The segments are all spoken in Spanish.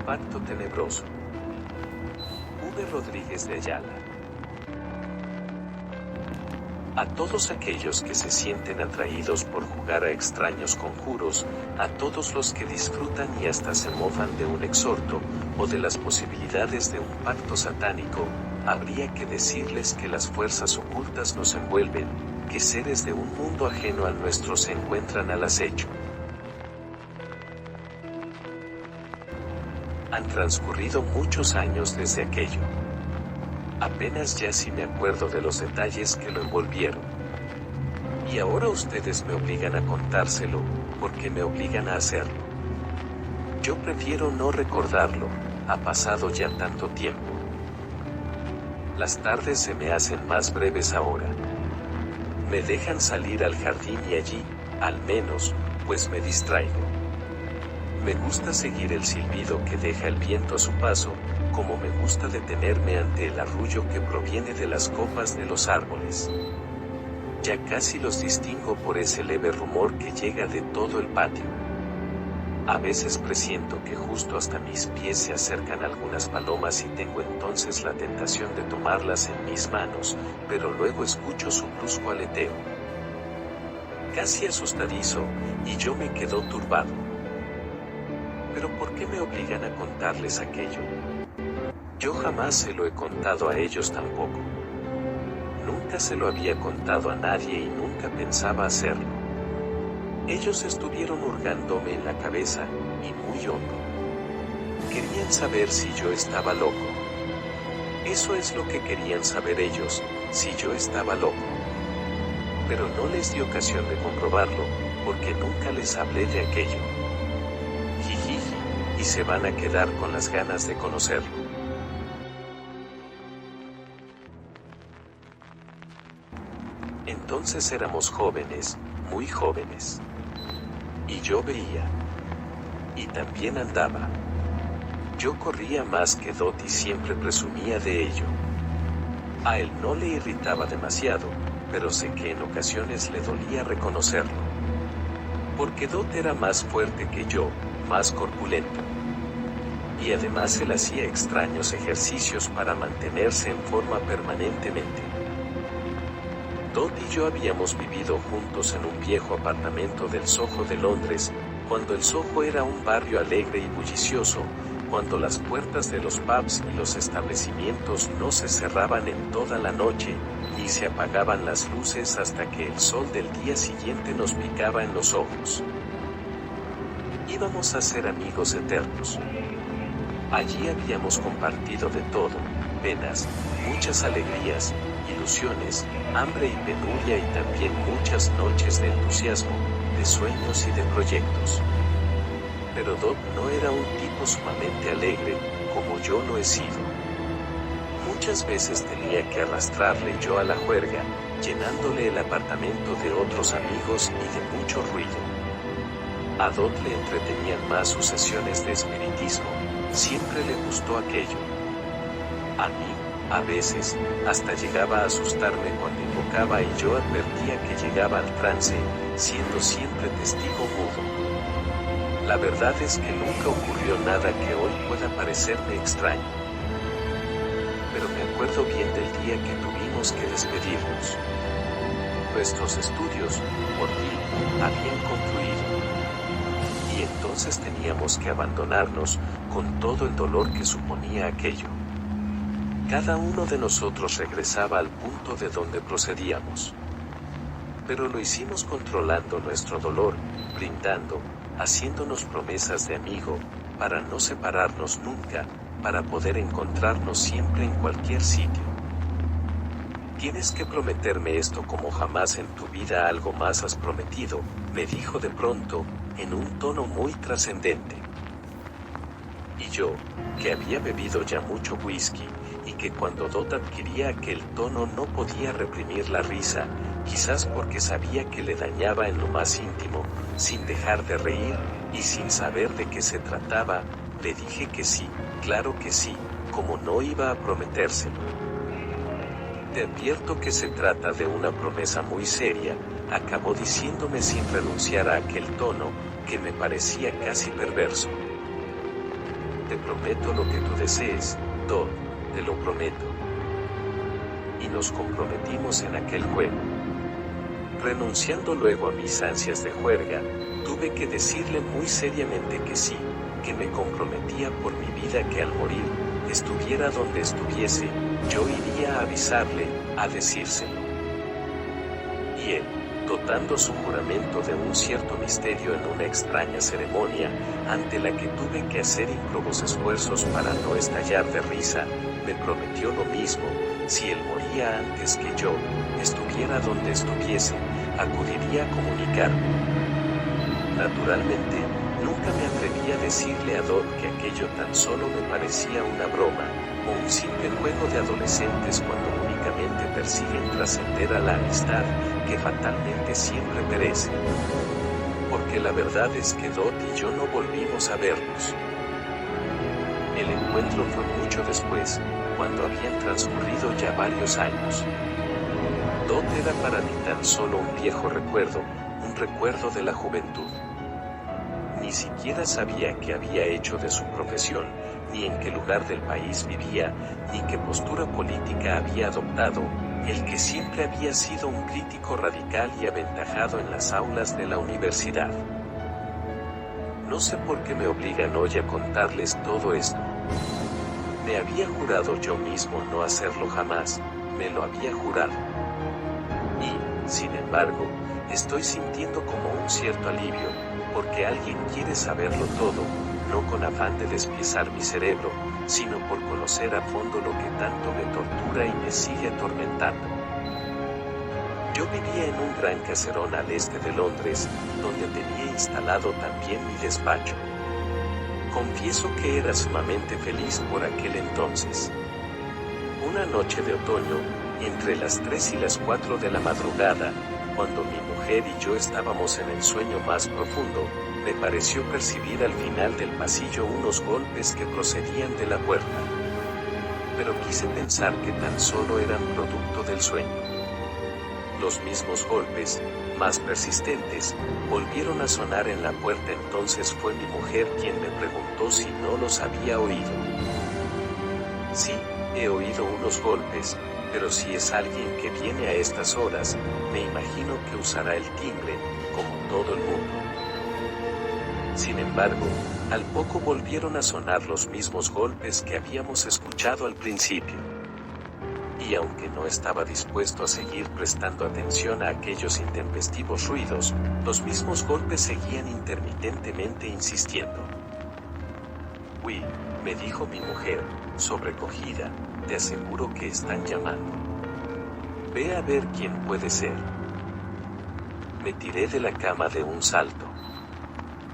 pacto tenebroso. V. Rodríguez de Ayala. A todos aquellos que se sienten atraídos por jugar a extraños conjuros, a todos los que disfrutan y hasta se mofan de un exhorto, o de las posibilidades de un pacto satánico, habría que decirles que las fuerzas ocultas nos envuelven, que seres de un mundo ajeno al nuestro se encuentran al acecho. Han transcurrido muchos años desde aquello. Apenas ya sí me acuerdo de los detalles que lo envolvieron. Y ahora ustedes me obligan a contárselo, porque me obligan a hacerlo. Yo prefiero no recordarlo, ha pasado ya tanto tiempo. Las tardes se me hacen más breves ahora. Me dejan salir al jardín y allí, al menos, pues me distraigo. Me gusta seguir el silbido que deja el viento a su paso, como me gusta detenerme ante el arrullo que proviene de las copas de los árboles. Ya casi los distingo por ese leve rumor que llega de todo el patio. A veces presiento que justo hasta mis pies se acercan algunas palomas y tengo entonces la tentación de tomarlas en mis manos, pero luego escucho su brusco aleteo. Casi asustadizo, y yo me quedo turbado. ¿Pero por qué me obligan a contarles aquello? Yo jamás se lo he contado a ellos tampoco. Nunca se lo había contado a nadie y nunca pensaba hacerlo. Ellos estuvieron hurgándome en la cabeza, y muy hondo. Querían saber si yo estaba loco. Eso es lo que querían saber ellos, si yo estaba loco. Pero no les di ocasión de comprobarlo, porque nunca les hablé de aquello. Jijiji, y se van a quedar con las ganas de conocerlo. Entonces éramos jóvenes, muy jóvenes. Y yo veía. Y también andaba. Yo corría más que Dot y siempre presumía de ello. A él no le irritaba demasiado, pero sé que en ocasiones le dolía reconocerlo. Porque Dot era más fuerte que yo, más corpulento. Y además él hacía extraños ejercicios para mantenerse en forma permanentemente. Dot y yo habíamos vivido juntos en un viejo apartamento del Soho de Londres, cuando el Soho era un barrio alegre y bullicioso, cuando las puertas de los pubs y los establecimientos no se cerraban en toda la noche, ni se apagaban las luces hasta que el sol del día siguiente nos picaba en los ojos. Íbamos a ser amigos eternos. Allí habíamos compartido de todo, penas, muchas alegrías, ilusiones, hambre y penuria y también muchas noches de entusiasmo, de sueños y de proyectos. Pero Dot no era un tipo sumamente alegre, como yo lo he sido. Muchas veces tenía que arrastrarle yo a la juerga, llenándole el apartamento de otros amigos y de mucho ruido. A Dot le entretenían más sus sesiones de espiritismo, siempre le gustó aquello. A mí, a veces, hasta llegaba a asustarme cuando invocaba y yo advertía que llegaba al trance, siendo siempre testigo mudo. La verdad es que nunca ocurrió nada que hoy pueda parecerme extraño. Pero me acuerdo bien del día que tuvimos que despedirnos. Nuestros estudios, por fin, habían concluido. Y entonces teníamos que abandonarnos, con todo el dolor que suponía aquello. Cada uno de nosotros regresaba al punto de donde procedíamos. Pero lo hicimos controlando nuestro dolor, brindando, haciéndonos promesas de amigo, para no separarnos nunca, para poder encontrarnos siempre en cualquier sitio. Tienes que prometerme esto como jamás en tu vida algo más has prometido, me dijo de pronto, en un tono muy trascendente. Y yo, que había bebido ya mucho whisky, y que cuando Dot adquiría aquel tono no podía reprimir la risa, quizás porque sabía que le dañaba en lo más íntimo, sin dejar de reír, y sin saber de qué se trataba, le dije que sí, claro que sí, como no iba a prometérselo. Te advierto que se trata de una promesa muy seria, acabó diciéndome sin renunciar a aquel tono, que me parecía casi perverso. te prometo lo que tú desees, Dodd, te lo prometo. Y nos comprometimos en aquel juego. Renunciando luego a mis ansias de juerga, tuve que decirle muy seriamente que sí, que me comprometía por mi vida que al morir, estuviera donde estuviese, yo iría a avisarle, a decírselo. Y él, dotando su juramento de un cierto misterio en una extraña ceremonia, ante la que tuve que hacer ímprobos esfuerzos para no estallar de risa, me prometió lo mismo, si él moría antes que yo, estuviera donde estuviese, acudiría a comunicarme. Naturalmente, nunca me atreví a decirle a Dodd que aquello tan solo me parecía una broma, o un simple juego de adolescentes cuando únicamente persiguen trascender a la amistad, que fatalmente siempre perece. Porque la verdad es que Dodd y yo no volvimos a vernos. El encuentro fue mucho después, cuando habían transcurrido ya varios años. Dodd era para mí tan solo un viejo recuerdo, un recuerdo de la juventud. Ni siquiera sabía qué había hecho de su profesión, ni en qué lugar del país vivía, ni qué postura política había adoptado, el que siempre había sido un crítico radical y aventajado en las aulas de la universidad. No sé por qué me obligan hoy a contarles todo esto. Me había jurado yo mismo no hacerlo jamás, me lo había jurado. Y, sin embargo, estoy sintiendo como un cierto alivio, porque alguien quiere saberlo todo, no con afán de despiezar mi cerebro, sino por conocer a fondo lo que tanto me tortura y me sigue atormentando. Yo vivía en un gran caserón al este de Londres, donde tenía instalado también mi despacho. Confieso que era sumamente feliz por aquel entonces. Una noche de otoño, entre las 3 y las 4 de la madrugada, cuando mi mujer y yo estábamos en el sueño más profundo, me pareció percibir al final del pasillo unos golpes que procedían de la puerta. Pero quise pensar que tan solo eran producto del sueño. Los mismos golpes, más persistentes, volvieron a sonar en la puerta. Entonces fue mi mujer quien me preguntó si no los había oído. Sí, he oído unos golpes, pero si es alguien que viene a estas horas, me imagino que usará el timbre, como todo el mundo. Sin embargo, al poco volvieron a sonar los mismos golpes que habíamos escuchado al principio. Y aunque no estaba dispuesto a seguir prestando atención a aquellos intempestivos ruidos, los mismos golpes seguían intermitentemente insistiendo. «Uy», me dijo mi mujer, sobrecogida, «te aseguro que están llamando. Ve a ver quién puede ser». Me tiré de la cama de un salto.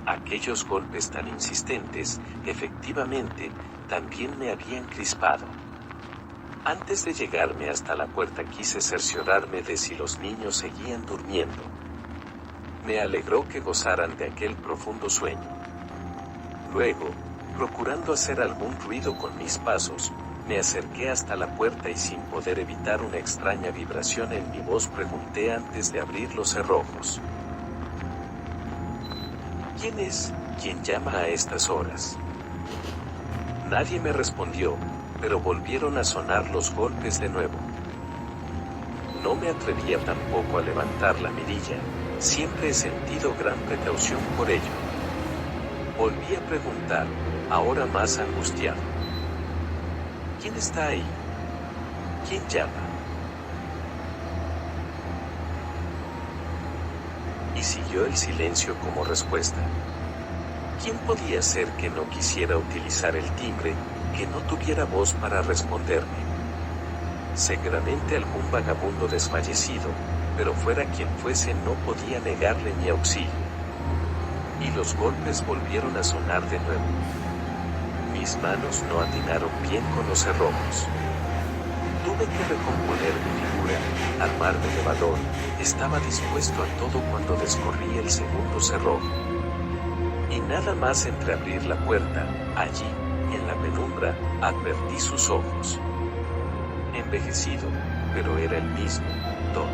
Aquellos golpes tan insistentes, efectivamente, también me habían crispado. Antes de llegarme hasta la puerta quise cerciorarme de si los niños seguían durmiendo. Me alegró que gozaran de aquel profundo sueño. Luego, procurando hacer algún ruido con mis pasos, me acerqué hasta la puerta y sin poder evitar una extraña vibración en mi voz pregunté antes de abrir los cerrojos. ¿Quién es quien llama a estas horas? Nadie me respondió, pero volvieron a sonar los golpes de nuevo. No me atrevía tampoco a levantar la mirilla, siempre he sentido gran precaución por ello. Volví a preguntar, ahora más angustiado. ¿Quién está ahí? ¿Quién llama? Y siguió el silencio como respuesta. ¿Quién podía ser que no quisiera utilizar el timbre, que no tuviera voz para responderme? Seguramente algún vagabundo desfallecido, pero fuera quien fuese no podía negarle mi auxilio. Y los golpes volvieron a sonar de nuevo. Mis manos no atinaron bien con los cerrojos. Tuve que recomponer mi figura, armarme de valor, estaba dispuesto a todo cuando descorrí el segundo cerrojo. Y nada más entreabrir la puerta, allí, en la penumbra, advertí sus ojos. Envejecido, pero era el mismo, Dodd.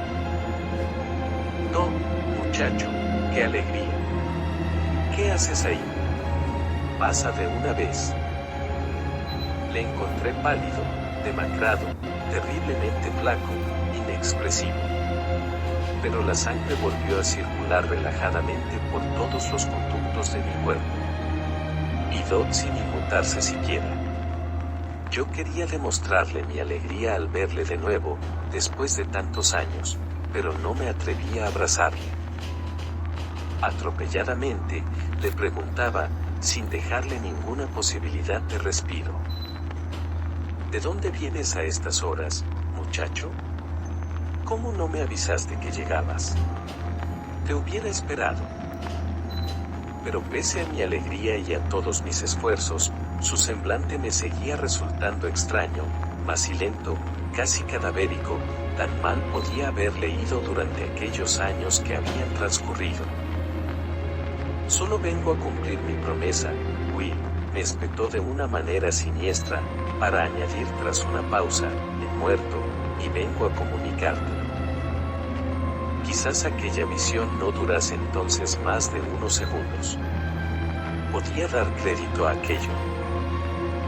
Dodd, muchacho, qué alegría. ¿Qué haces ahí? Pasa de una vez. Le encontré pálido, demacrado, terriblemente flaco, inexpresivo. Pero la sangre volvió a circular relajadamente por todos los conductos de mi cuerpo. Y Dodd sin inmutarse siquiera. Yo quería demostrarle mi alegría al verle de nuevo, después de tantos años, pero no me atrevía a abrazarle. Atropelladamente, le preguntaba, sin dejarle ninguna posibilidad de respiro. ¿De dónde vienes a estas horas, muchacho? ¿Cómo no me avisaste que llegabas? Te hubiera esperado. Pero pese a mi alegría y a todos mis esfuerzos, su semblante me seguía resultando extraño, macilento, casi cadavérico, tan mal podía haberle ido durante aquellos años que habían transcurrido. Solo vengo a cumplir mi promesa, Will, me espetó de una manera siniestra, para añadir tras una pausa, he muerto, y vengo a comunicártelo. Quizás aquella visión no durase entonces más de unos segundos. Podía dar crédito a aquello.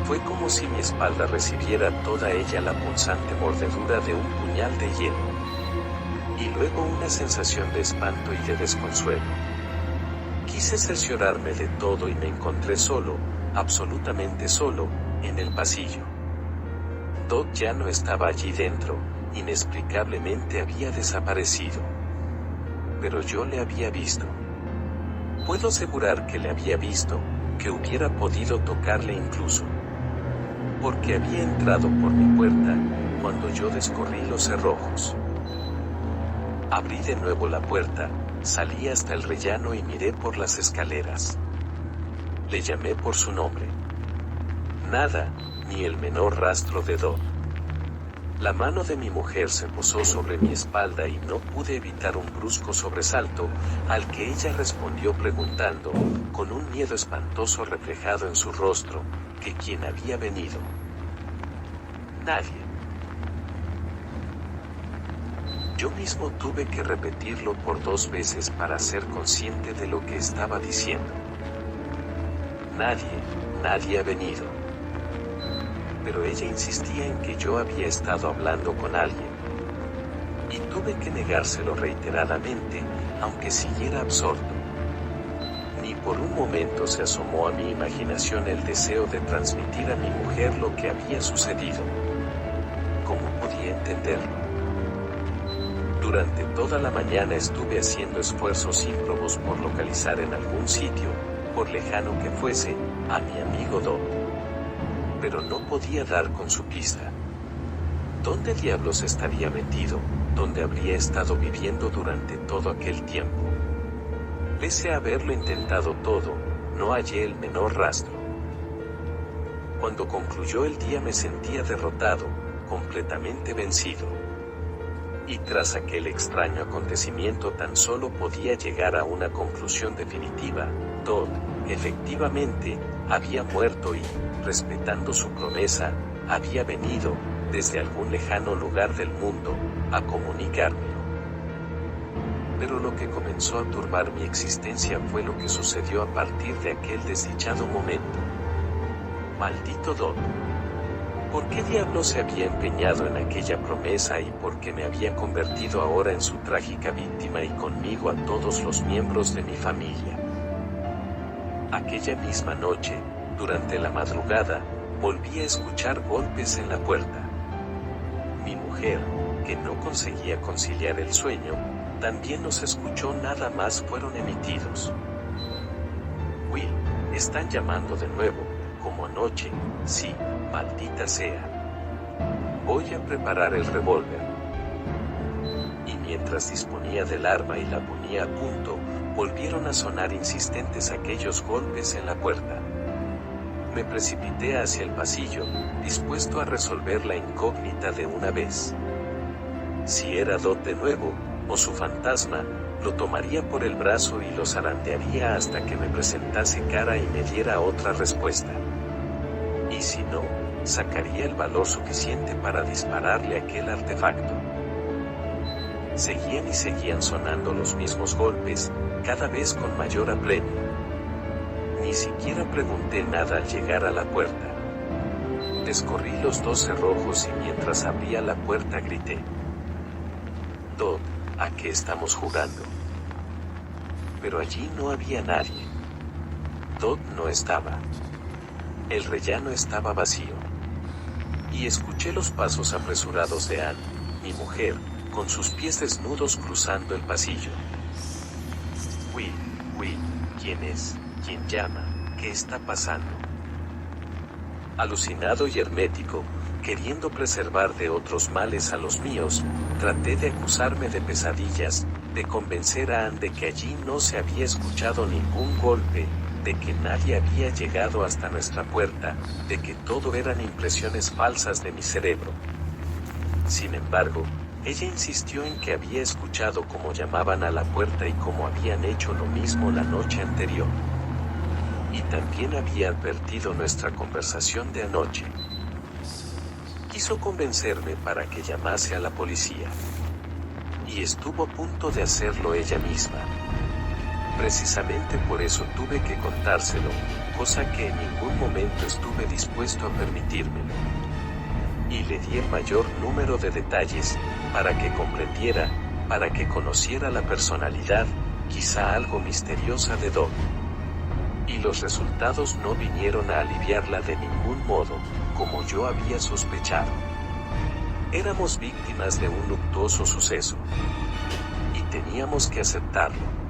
Fue como si mi espalda recibiera toda ella la punzante mordedura de un puñal de hielo. Y luego una sensación de espanto y de desconsuelo. Quise cerciorarme de todo y me encontré solo, absolutamente solo, en el pasillo. Dodd ya no estaba allí dentro, inexplicablemente había desaparecido. Pero yo le había visto. Puedo asegurar que le había visto, que hubiera podido tocarle incluso. Porque había entrado por mi puerta, cuando yo descorrí los cerrojos. Abrí de nuevo la puerta, salí hasta el rellano y miré por las escaleras. Le llamé por su nombre. Nada, ni el menor rastro de Dodd. La mano de mi mujer se posó sobre mi espalda y no pude evitar un brusco sobresalto, al que ella respondió preguntando, con un miedo espantoso reflejado en su rostro, que quién había venido. Nadie. Yo mismo tuve que repetirlo por 2 veces para ser consciente de lo que estaba diciendo. Nadie ha venido. Pero ella insistía en que yo había estado hablando con alguien. Y tuve que negárselo reiteradamente, aunque siguiera absorto. Ni por un momento se asomó a mi imaginación el deseo de transmitir a mi mujer lo que había sucedido. ¿Cómo podía entenderlo? Durante toda la mañana estuve haciendo esfuerzos ímprobos por localizar en algún sitio, por lejano que fuese, a mi amigo Dodd. Pero no podía dar con su pista. ¿Dónde diablos estaría metido? ¿Dónde habría estado viviendo durante todo aquel tiempo? Pese a haberlo intentado todo, no hallé el menor rastro. Cuando concluyó el día me sentía derrotado, completamente vencido. Y tras aquel extraño acontecimiento tan solo podía llegar a una conclusión definitiva: Dodd, efectivamente, había muerto y, respetando su promesa, había venido, desde algún lejano lugar del mundo, a comunicármelo. Pero lo que comenzó a turbar mi existencia fue lo que sucedió a partir de aquel desdichado momento. Maldito Dodd. ¿Por qué diablos se había empeñado en aquella promesa y por qué me había convertido ahora en su trágica víctima y conmigo a todos los miembros de mi familia? Aquella misma noche, durante la madrugada, volví a escuchar golpes en la puerta. Mi mujer, que no conseguía conciliar el sueño, también los escuchó. Nada más fueron emitidos. Will, están llamando de nuevo, como anoche. Sí, maldita sea. Voy a preparar el revólver. Y mientras disponía del arma y la ponía a punto, volvieron a sonar insistentes aquellos golpes en la puerta. Me precipité hacia el pasillo, dispuesto a resolver la incógnita de una vez. Si era Dodd de nuevo, o su fantasma, lo tomaría por el brazo y lo zarandearía hasta que me presentase cara y me diera otra respuesta. Y si no, sacaría el valor suficiente para dispararle aquel artefacto. Seguían y seguían sonando los mismos golpes, cada vez con mayor apremio. Ni siquiera pregunté nada al llegar a la puerta. Descorrí los 2 cerrojos y mientras abría la puerta grité: «Dot, ¿a qué estamos jugando?». Pero allí no había nadie. Dot no estaba. El rellano estaba vacío. Y escuché los pasos apresurados de Anne, mi mujer, con sus pies desnudos cruzando el pasillo. Will, ¿quién es? ¿Quién llama? ¿Qué está pasando? Alucinado y hermético, queriendo preservar de otros males a los míos, traté de acusarme de pesadillas, de convencer a Anne de que allí no se había escuchado ningún golpe, de que nadie había llegado hasta nuestra puerta, de que todo eran impresiones falsas de mi cerebro. Sin embargo, ella insistió en que había escuchado cómo llamaban a la puerta y cómo habían hecho lo mismo la noche anterior. Y también había advertido nuestra conversación de anoche. Quiso convencerme para que llamase a la policía. Y estuvo a punto de hacerlo ella misma. Precisamente por eso tuve que contárselo, cosa que en ningún momento estuve dispuesto a permitírmelo. Y le di el mayor número de detalles, para que comprendiera, para que conociera la personalidad, quizá algo misteriosa de Dot. Y los resultados no vinieron a aliviarla de ningún modo, como yo había sospechado. Éramos víctimas de un luctuoso suceso. Y teníamos que aceptarlo.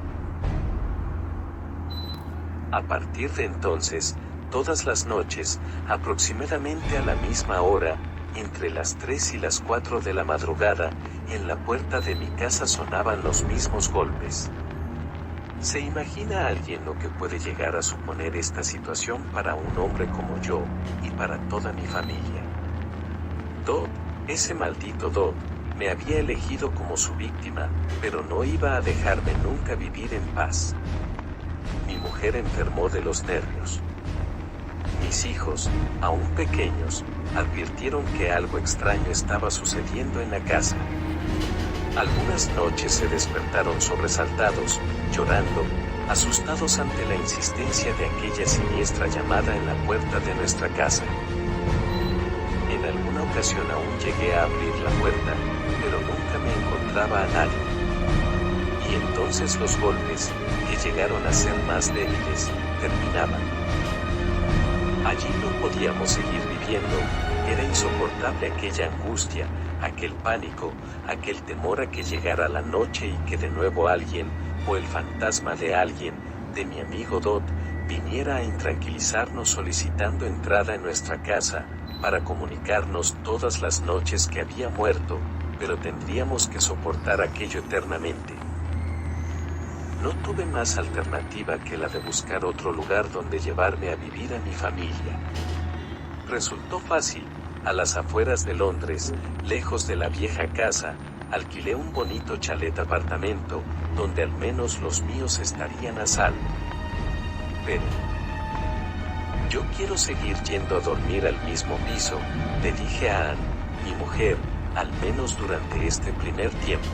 A partir de entonces, todas las noches, aproximadamente a la misma hora, entre las 3 y las 4 de la madrugada, en la puerta de mi casa sonaban los mismos golpes. ¿Se imagina alguien lo que puede llegar a suponer esta situación para un hombre como yo, y para toda mi familia? Dot, ese maldito Dot, me había elegido como su víctima, pero no iba a dejarme nunca vivir en paz. Mi mujer enfermó de los nervios. Mis hijos, aún pequeños, advirtieron que algo extraño estaba sucediendo en la casa. Algunas noches se despertaron sobresaltados, llorando, asustados ante la insistencia de aquella siniestra llamada en la puerta de nuestra casa. En alguna ocasión aún llegué a abrir la puerta, pero nunca me encontraba a nadie. Y entonces los golpes, que llegaron a ser más débiles, terminaban. Allí no podíamos seguir viviendo, era insoportable aquella angustia, aquel pánico, aquel temor a que llegara la noche y que de nuevo alguien, o el fantasma de alguien, de mi amigo Dot, viniera a intranquilizarnos solicitando entrada en nuestra casa, para comunicarnos todas las noches que había muerto, pero tendríamos que soportar aquello eternamente. No tuve más alternativa que la de buscar otro lugar donde llevarme a vivir a mi familia. Resultó fácil. A las afueras de Londres, lejos de la vieja casa, alquilé un bonito chalet apartamento, donde al menos los míos estarían a salvo. Pero yo quiero seguir yendo a dormir al mismo piso, le dije a Anne, mi mujer, al menos durante este primer tiempo.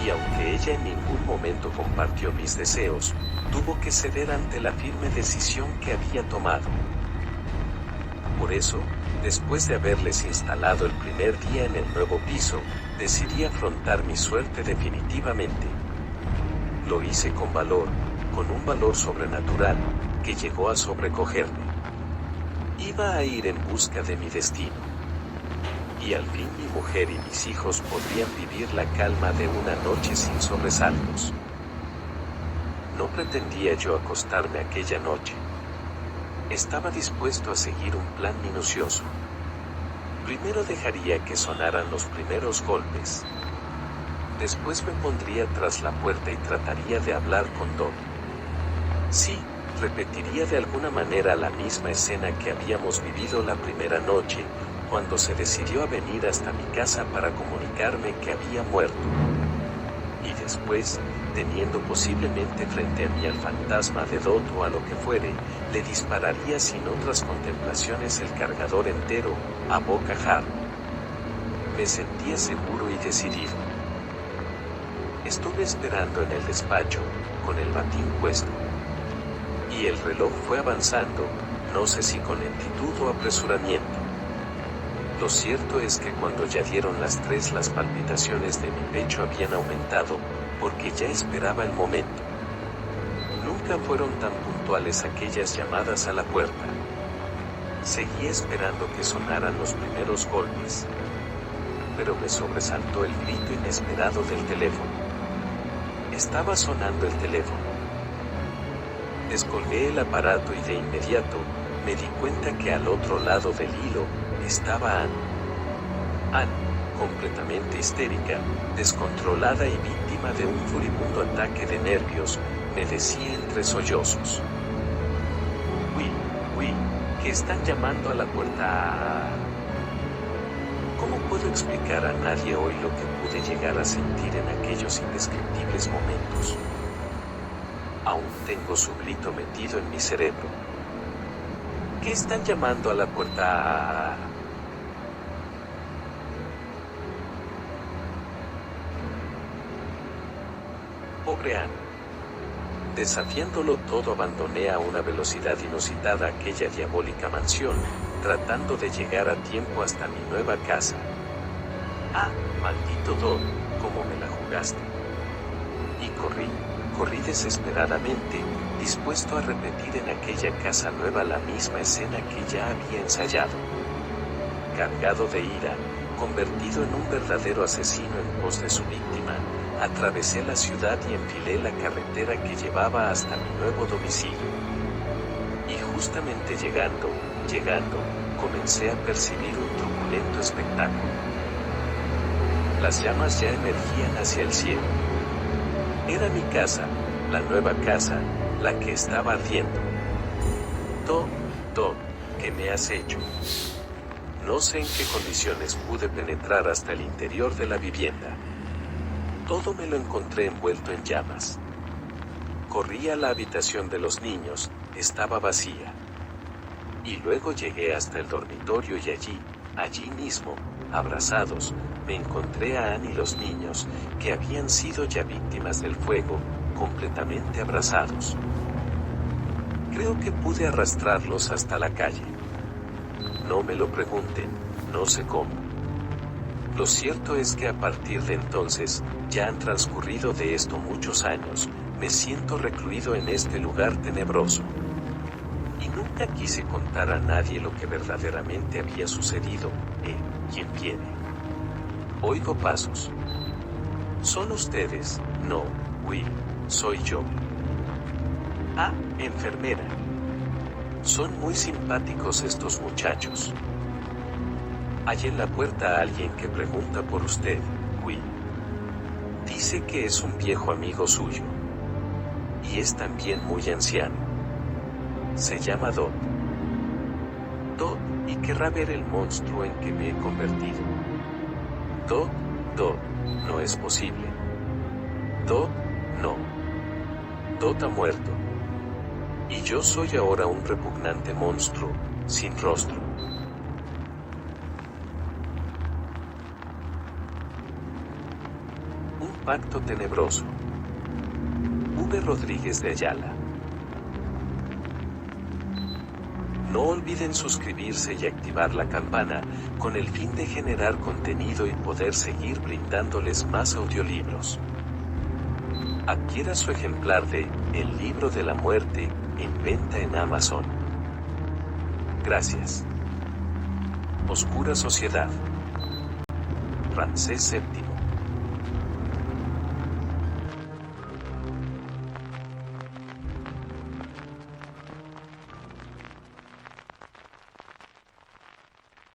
Y aunque ella en ningún momento compartió mis deseos, tuvo que ceder ante la firme decisión que había tomado. Por eso, después de haberles instalado el primer día en el nuevo piso, decidí afrontar mi suerte definitivamente. Lo hice con valor, con un valor sobrenatural, que llegó a sobrecogerme. Iba a ir en busca de mi destino. Y al fin mi mujer y mis hijos podrían vivir la calma de una noche sin sobresaltos. No pretendía yo acostarme aquella noche. Estaba dispuesto a seguir un plan minucioso. Primero dejaría que sonaran los primeros golpes. Después me pondría tras la puerta y trataría de hablar con Dot. Sí, repetiría de alguna manera la misma escena que habíamos vivido la primera noche, cuando se decidió a venir hasta mi casa para comunicarme que había muerto. Y después, teniendo posiblemente frente a mí al fantasma de Dot o a lo que fuere, le dispararía sin otras contemplaciones el cargador entero, a bocajarro. Me sentía seguro y decidido. Estuve esperando en el despacho, con el batín puesto. Y el reloj fue avanzando, no sé si con lentitud o apresuramiento. Lo cierto es que cuando ya dieron las 3 las palpitaciones de mi pecho habían aumentado, porque ya esperaba el momento. Nunca fueron tan puntuales aquellas llamadas a la puerta. Seguí esperando que sonaran los primeros golpes. Pero me sobresaltó el grito inesperado del teléfono. Estaba sonando el teléfono. Descolgué el aparato y de inmediato, me di cuenta que al otro lado del hilo, estaba Ann. Ann, completamente histérica, descontrolada y víctima de un furibundo ataque de nervios, me decía entre sollozos. Que están llamando a la puerta. ¿Cómo puedo explicar a nadie hoy lo que pude llegar a sentir en aquellos indescriptibles momentos? Aún tengo su grito metido en mi cerebro. ¿Qué están llamando a la puerta? Pobre Ann. Desafiándolo todo, abandoné a una velocidad inusitada aquella diabólica mansión, tratando de llegar a tiempo hasta mi nueva casa. Ah, maldito Don, cómo me la jugaste. Y corrí desesperadamente, dispuesto a repetir en aquella casa nueva la misma escena que ya había ensayado. Cargado de ira, convertido en un verdadero asesino en pos de su víctima, atravesé la ciudad y enfilé la carretera que llevaba hasta mi nuevo domicilio. Y justamente llegando, comencé a percibir un truculento espectáculo. Las llamas ya emergían hacia el cielo. Era mi casa, la nueva casa, la que estaba ardiendo. Todd, ¿qué me has hecho? No sé en qué condiciones pude penetrar hasta el interior de la vivienda. Todo me lo encontré envuelto en llamas. Corrí a la habitación de los niños, estaba vacía. Y luego llegué hasta el dormitorio y allí mismo, abrazados, me encontré a Ann y los niños, que habían sido ya víctimas del fuego, completamente abrazados. Creo que pude arrastrarlos hasta la calle. No me lo pregunten, no sé cómo. Lo cierto es que a partir de entonces, ya han transcurrido de esto muchos años, me siento recluido en este lugar tenebroso. Y nunca quise contar a nadie lo que verdaderamente había sucedido. ¿Quién viene? Oigo pasos. ¿Son ustedes? No, Will, soy yo. Ah, enfermera. Son muy simpáticos estos muchachos. Hay en la puerta a alguien que pregunta por usted, Will. Dice que es un viejo amigo suyo. Y es también muy anciano. Se llama Dodd. Dodd, y querrá ver el monstruo en que me he convertido. Dodd, no es posible. Dodd, no. Dodd ha muerto. Y yo soy ahora un repugnante monstruo, sin rostro. Pacto tenebroso. V. Rodríguez de Ayala. No olviden suscribirse y activar la campana, con el fin de generar contenido y poder seguir brindándoles más audiolibros. Adquiera su ejemplar de El Libro de la Muerte, en venta en Amazon. Gracias. Oscura Sociedad. Ramsés VII.